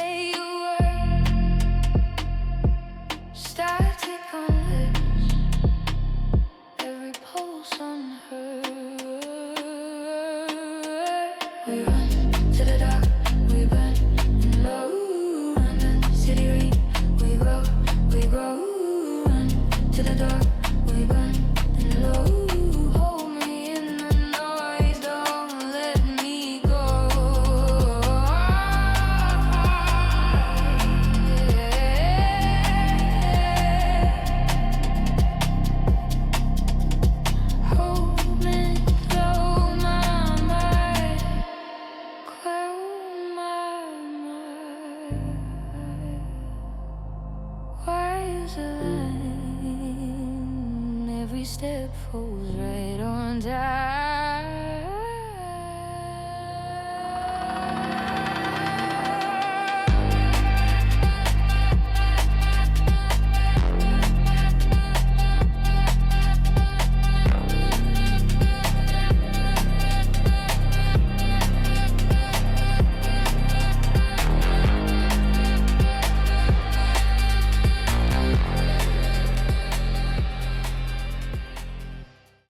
say a word. Static on lips, every pulse unheard. We run to the dark, we burn and low. Run the city read, we grow, run to the dark, we burn and low. Hold me in the noise, don't let me go. Hold me low, my mind, close my mind. Why is it every step falls right on down?